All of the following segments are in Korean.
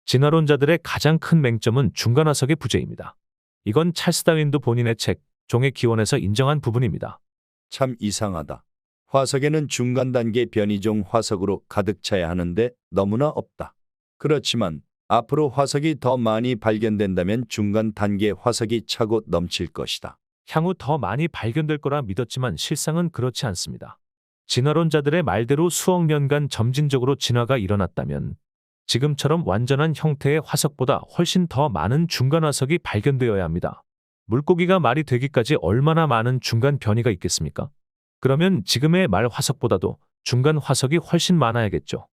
진화론자들의 가장 큰 맹점은 중간화석의 부재입니다. 이건 찰스 다윈도 본인의 책 종의 기원에서 인정한 부분입니다. 참 이상하다. 화석에는 중간 단계 변이종 화석으로 가득 차야 하는데 너무나 없다. 그렇지만 앞으로 화석이 더 많이 발견된다면 중간 단계 화석이 차고 넘칠 것이다. 향후 더 많이 발견될 거라 믿었지만 실상은 그렇지 않습니다. 진화론자들의 말대로 수억 년간 점진적으로 진화가 일어났다면 지금처럼 완전한 형태의 화석보다 훨씬 더 많은 중간 화석이 발견되어야 합니다. 물고기가 말이 되기까지 얼마나 많은 중간 변이가 있겠습니까? 그러면 지금의 말 화석보다도 중간 화석이 훨씬 많아야겠죠.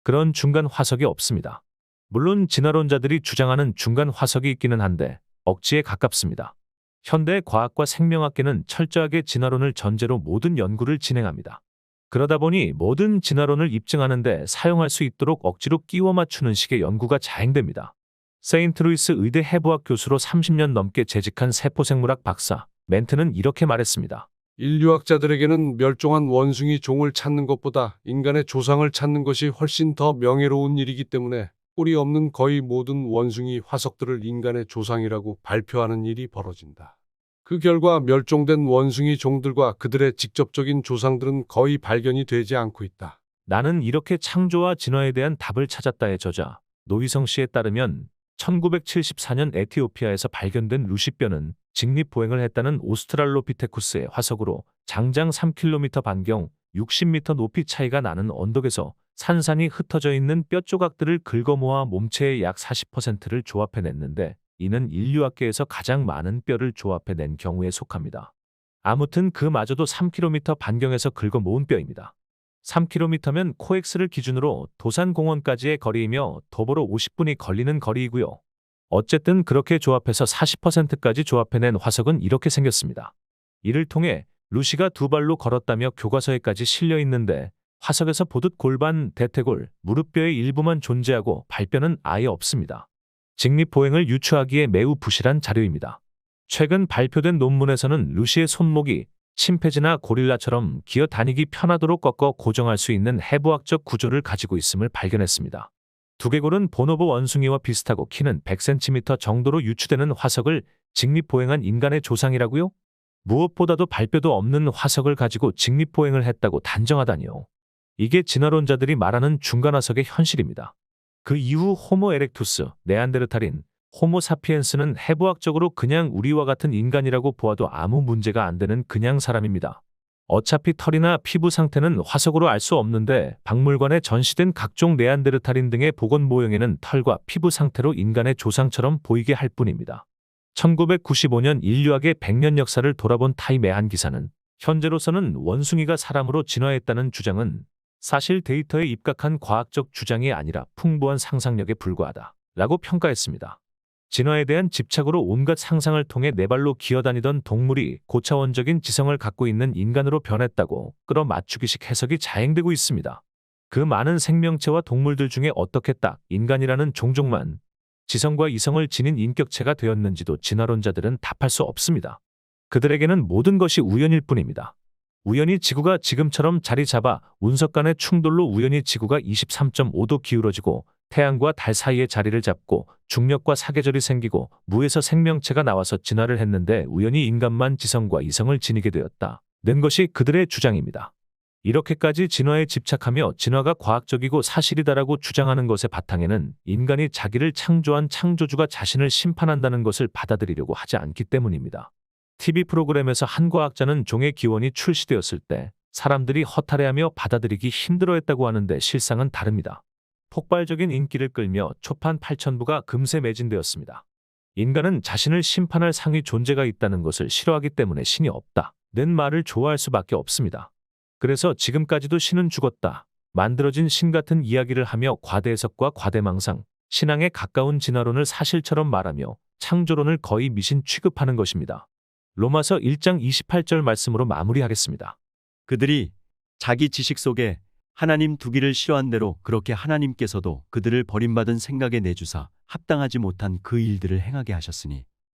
그런 중간 화석이 없습니다. 물론 진화론자들이 주장하는 중간 화석이 있기는 한데 억지에 가깝습니다. 현대 과학과 생명학계는 철저하게 진화론을 전제로 모든 연구를 진행합니다. 그러다 보니 모든 진화론을 입증하는데 사용할 수 있도록 억지로 끼워 맞추는 식의 연구가 자행됩니다. 세인트루이스 의대 해부학 교수로 30년 넘게 재직한 세포생물학 박사 멘트는 이렇게 말했습니다. 인류학자들에게는 멸종한 원숭이 종을 찾는 것보다 인간의 조상을 찾는 것이 훨씬 더 명예로운 일이기 때문에 뿌리 없는 거의 모든 원숭이 화석들을 인간의 조상이라고 발표하는 일이 벌어진다. 그 결과 멸종된 원숭이 종들과 그들의 직접적인 조상들은 거의 발견이 되지 않고 있다. 나는 이렇게 창조와 진화에 대한 답을 찾았다의 저자 노희성 씨에 따르면 1974년 에티오피아에서 발견된 루시뼈는 직립보행을 했다는 오스트랄로피테쿠스의 화석으로 장장 3km 반경 60m 높이 차이가 나는 언덕에서 산산이 흩어져 있는 뼈 조각들을 긁어모아 몸체의 약 40%를 조합해냈는데 이는 인류학계에서 가장 많은 뼈를 조합해낸 경우에 속합니다. 아무튼 그마저도 3km 반경에서 긁어모은 뼈입니다. 3km면 코엑스를 기준으로 도산공원까지의 거리이며 도보로 50분이 걸리는 거리이고요. 어쨌든 그렇게 조합해서 40%까지 조합해낸 화석은 이렇게 생겼습니다. 이를 통해 루시가 두 발로 걸었다며 교과서에까지 실려 있는데 화석에서 보듯 골반, 대퇴골, 무릎뼈의 일부만 존재하고 발뼈는 아예 없습니다. 직립보행을 유추하기에 매우 부실한 자료입니다. 최근 발표된 논문에서는 루시의 손목이 침팬지나 고릴라처럼 기어 다니기 편하도록 꺾어 고정할 수 있는 해부학적 구조를 가지고 있음을 발견했습니다. 두개골은 보노보 원숭이와 비슷하고 키는 100cm 정도로 유추되는 화석을 직립보행한 인간의 조상이라고요? 무엇보다도 발뼈도 없는 화석을 가지고 직립보행을 했다고 단정하다니요. 이게 진화론자들이 말하는 중간화석의 현실입니다. 그 이후 호모 에렉투스, 네안데르탈인, 호모 사피엔스는 해부학적으로 그냥 우리와 같은 인간이라고 보아도 아무 문제가 안 되는 그냥 사람입니다. 어차피 털이나 피부 상태는 화석으로 알 수 없는데 박물관에 전시된 각종 네안데르탈인 등의 복원 모형에는 털과 피부 상태로 인간의 조상처럼 보이게 할 뿐입니다. 1995년 인류학의 100년 역사를 돌아본 타임의 한 기사는 현재로서는 원숭이가 사람으로 진화했다는 주장은 사실 데이터에 입각한 과학적 주장이 아니라 풍부한 상상력에 불과하다 라고 평가했습니다. 진화에 대한 집착으로 온갖 상상을 통해 네 발로 기어다니던 동물이 고차원적인 지성을 갖고 있는 인간으로 변했다고 끌어맞추기식 해석이 자행되고 있습니다. 그 많은 생명체와 동물들 중에 어떻게 딱 인간이라는 종족만 지성과 이성을 지닌 인격체가 되었는지도 진화론자들은 답할 수 없습니다. 그들에게는 모든 것이 우연일 뿐입니다. 우연히 지구가 지금처럼 자리 잡아 운석 간의 충돌로 우연히 지구가 23.5도 기울어지고 태양과 달 사이에 자리를 잡고 중력과 사계절이 생기고 무에서 생명체가 나와서 진화를 했는데 우연히 인간만 지성과 이성을 지니게 되었다는 것이 그들의 주장입니다. 이렇게까지 진화에 집착하며 진화가 과학적이고 사실이다라고 주장하는 것의 바탕에는 인간이 자기를 창조한 창조주가 자신을 심판한다는 것을 받아들이려고 하지 않기 때문입니다. TV 프로그램에서 한 과학자는 종의 기원이 출시되었을 때 사람들이 허탈해하며 받아들이기 힘들어했다고 하는데 실상은 다릅니다. 폭발적인 인기를 끌며 초판 8,000부가 금세 매진되었습니다. 인간은 자신을 심판할 상위 존재가 있다는 것을 싫어하기 때문에 신이 없다는 말을 좋아할 수밖에 없습니다. 그래서 지금까지도 신은 죽었다, 만들어진 신 같은 이야기를 하며 과대해석과 과대망상, 신앙에 가까운 진화론을 사실처럼 말하며 창조론을 거의 미신 취급하는 것입니다. 로마서 1장 28절 말씀으로 마무리하겠습니다. 그들이 자기 지식 속에 하나님 두기를 싫어한 대로 그렇게 하나님께서도 그들을 버림받은 생각에 내주사 합당하지 못한 그 일들을 행하게 하셨으니